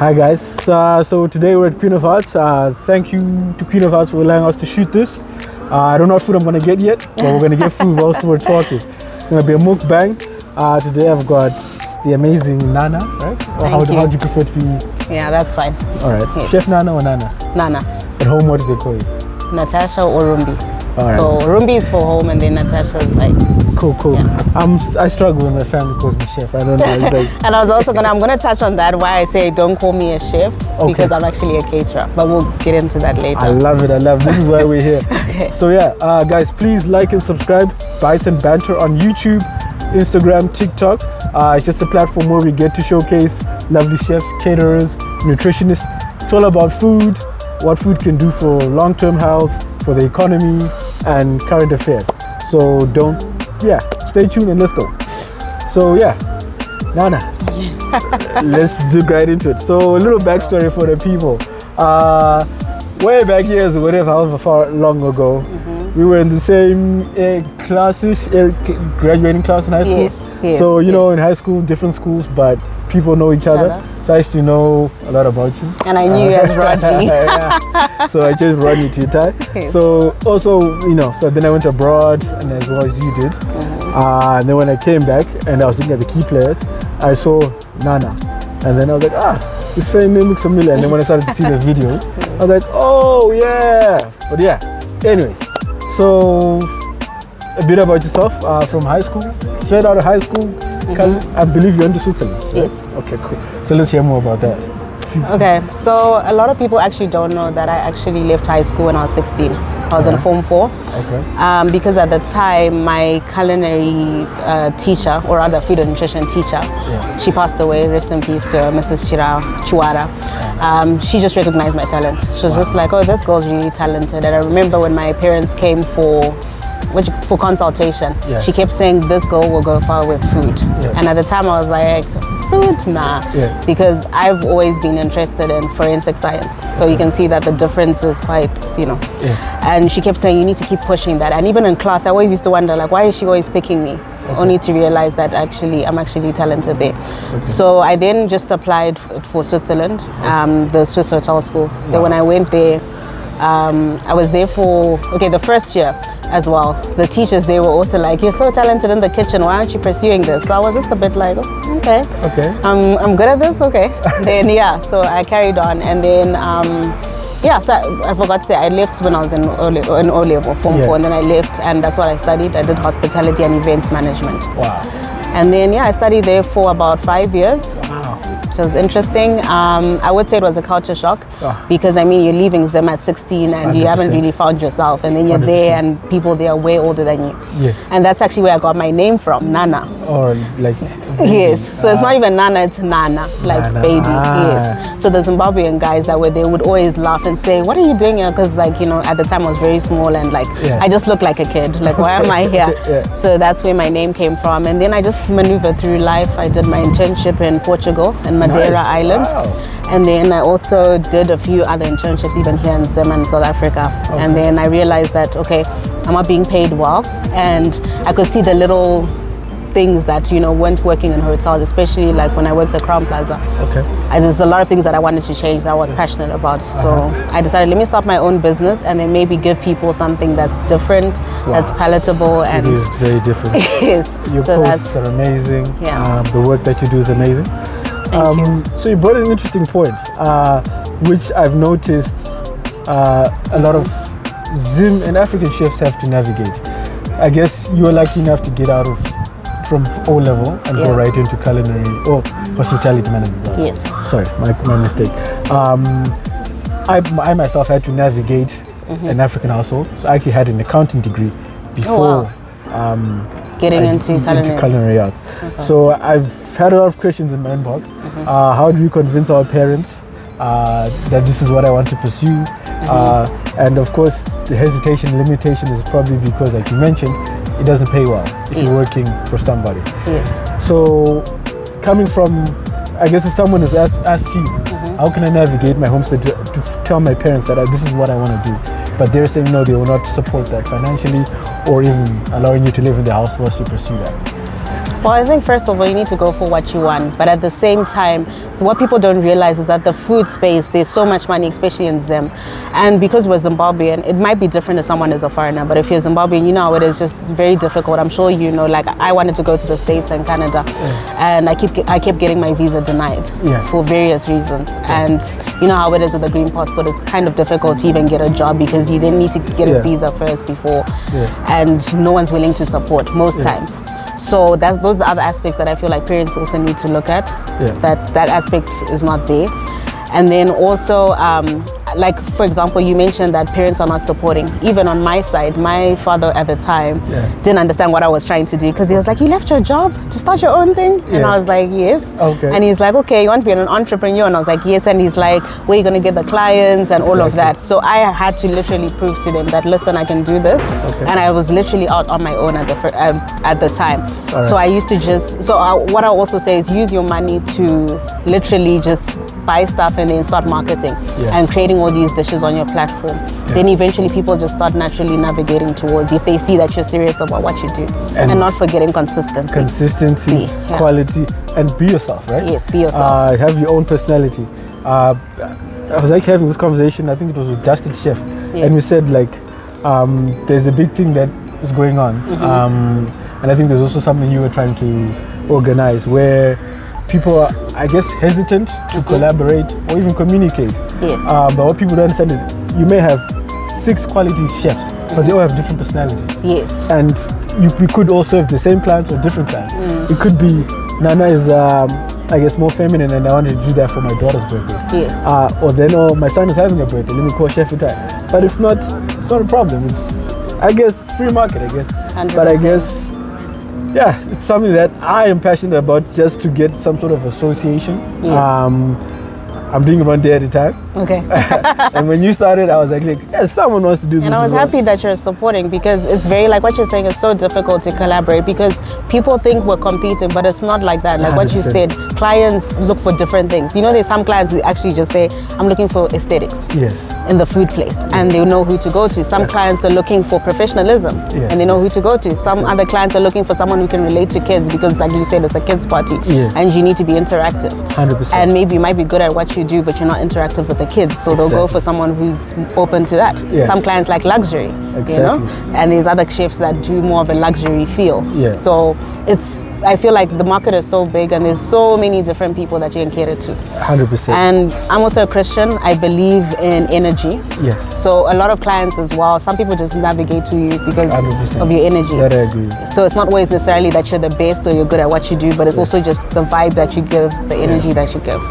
Hi guys, so today we're at Queen of Hearts. Thank you to Queen of Hearts for allowing us to shoot this. I don't know what food I'm gonna get yet, but we're gonna get food whilst we're talking. It's gonna be a mukbang. Today I've got the amazing Nana, right? Or how do you prefer to be? Yeah, that's fine. All right, yes. Chef Nana or Nana? Nana. At home, what do they call you? Natasha or Rumbi. Right. So Rumbi is for home, and then Natasha's like. Cool. Yeah. I struggle when my family calls me chef. I don't know. Like... And I was also I'm gonna touch on that. Why I say don't call me a chef, because I'm actually a caterer. But we'll get into that later. I love it. This is why we're here. Okay. So yeah, guys, please like and subscribe. Bites and Banter on YouTube, Instagram, TikTok. It's just a platform where we get to showcase lovely chefs, caterers, nutritionists. It's all about food, what food can do for long-term health, for the economy, and current affairs. So stay tuned and let's go. So yeah, Nana, let's dig right into it. So a little backstory for the people. Way back years, however far long ago, we were in the same graduating class in high school. Yes. So you know, in high school, different schools, but people know each other. So I used to know a lot about you. And I knew you as Rodney. Yeah. So I changed Rodney to Itayi. Yes. So also, so then I went abroad, and as well as you did. And then when I came back and I was looking at the key players, I saw Nana. And then I was like, this name looks familiar. And then when I started to see the videos, I was like, oh yeah. But yeah, anyways. So a bit about yourself from high school, straight out of high school. I believe you went to Switzerland. Right? Yes. Okay, cool. So let's hear more about that. Okay, so a lot of people actually don't know that I actually left high school when I was 16. I was in Form 4. Okay. Because at the time, my culinary teacher, or rather food and nutrition teacher, she passed away, rest in peace to Mrs. Chiwara. She just recognized my talent. She was just like, oh, this girl's really talented. And I remember when my parents came for consultation, she kept saying, this girl will go far with food. And at the time I was like, food? Nah. Because I've always been interested in forensic science. So you can see that the difference is quite, And she kept saying, you need to keep pushing that. And even in class, I always used to wonder, like, why is she always picking me? Only to realize that I'm actually talented there. So I then just applied for Switzerland, the Swiss Hotel School. Then when I went there, I was there for, the first year as well. The teachers, they were also like, you're so talented in the kitchen, why aren't you pursuing this? So I was just a bit like, okay. I'm good at this, okay. Then so I carried on, and then so I forgot to say, I left when I was in O level, Form 4, and then I left, and that's what I studied. I did hospitality and events management. Wow. And then I studied there for about 5 years. Wow. Which was interesting. I would say it was a culture shock, because you're leaving Zim at 16 and 100%. You haven't really found yourself, and then you're 100%. There and people there are way older than you. Yes. And that's actually where I got my name from, Nana. Or like baby. Yes. So it's not even Nana, it's Nana, like Nana. Baby. Yes. So the Zimbabwean guys that were there would always laugh and say, what are you doing here? Because at the time I was very small, and I just looked like a kid. Like, why am I here? So that's where my name came from. And then I just maneuvered through life. I did my internship in Portugal, in Madeira Island. And then I also did a few other internships even here in Zim and South Africa. And then I realized that, I'm not being paid well. And I could see the little things that, weren't working in hotels, especially like when I worked at Crown Plaza. There's a lot of things that I wanted to change that I was passionate about. So I decided, let me start my own business and then maybe give people something that's different, that's palatable. And it is very different. Yes. Your posts are amazing. The work that you do is amazing. Thank you. So you brought an interesting point, which I've noticed a lot of Zim and African chefs have to navigate. I guess you were lucky enough to get out from O level and go right into culinary or hospitality management. Yes. Sorry, my mistake. I myself had to navigate an African household, so I actually had an accounting degree before getting into culinary arts. So I've had a lot of questions in my inbox. How do we convince our parents that this is what I want to pursue? And of course, the limitation is probably because, like you mentioned, it doesn't pay well if you're working for somebody. Yes. So coming from, I guess if someone has asked you, how can I navigate my homestead to tell my parents that this is what I want to do? But they're saying no, they will not support that financially or even allowing you to live in the house whilst you pursue that. Well, I think first of all, you need to go for what you want. But at the same time, what people don't realize is that the food space, there's so much money, especially in Zim. And because we're Zimbabwean, it might be different if someone is a foreigner. But if you're Zimbabwean, you know how it is just very difficult. I'm sure you know, like I wanted to go to the States and Canada, and I kept getting my visa denied for various reasons. And you know how it is with the green passport, it's kind of difficult to even get a job because you then need to get a visa first before, and no one's willing to support most times. So those are the other aspects that I feel like parents also need to look at. That aspect is not there. And then also, like for example, you mentioned that parents are not supporting. Even on my side, my father at the time didn't understand what I was trying to do, because he was like, you left your job to start your own thing? And I was like, yes. And he's like, okay, you want to be an entrepreneur? And I was like, yes. And he's like, where are you going to get the clients and all of that? So I had to literally prove to them that, listen, I can do this. And I was literally out on my own at the time. So I used to what I also say is use your money to literally just buy stuff and then start marketing and creating all these dishes on your platform. Then eventually people just start naturally navigating towards, if they see that you're serious about what you do, and not forgetting consistency, quality, and be yourself, right? Yes, be yourself. Have your own personality. I was actually having this conversation, I think it was with Dustin Chef, and we said like there's a big thing that is going on, and I think there's also something you were trying to organize where people are, I guess, hesitant to collaborate or even communicate. But what people don't understand is you may have 6 quality chefs, but they all have different personalities. And we could all serve the same clients or different clients. It could be Nana is, I guess, more feminine, and I wanted to do that for my daughter's birthday. Or then, my son is having a birthday. Let me call Chef Itayi. But it's not a problem. It's, I guess, free market. I guess. 100%. But I guess. Yeah, it's something that I am passionate about, just to get some sort of association. I'm doing it one day at a time. And when you started, I was like, someone wants to do this. And I was happy that you're supporting, because it's very, like what you're saying, it's so difficult to collaborate because people think we're competing, but it's not like that. Like 100%. What you said, clients look for different things. You know, there's some clients who actually just say, I'm looking for aesthetics. In the food place, and they know who to go to. Some clients are looking for professionalism, and they know who to go to. Some other clients are looking for someone who can relate to kids, because like you said, it's a kids party, and you need to be interactive. 100%. And maybe you might be good at what you do, but you're not interactive with the kids, so they'll go for someone who's open to that. Some clients like luxury, you know, and there's other chefs that do more of a luxury feel. So I feel like the market is so big, and there's so many different people that you can cater to. 100%. And I'm also a Christian. I believe in energy. So a lot of clients as well, some people just navigate to you because 100%. Of your energy. That I agree. So it's not always necessarily that you're the best or you're good at what you do, but it's also just the vibe that you give, the energy that you give.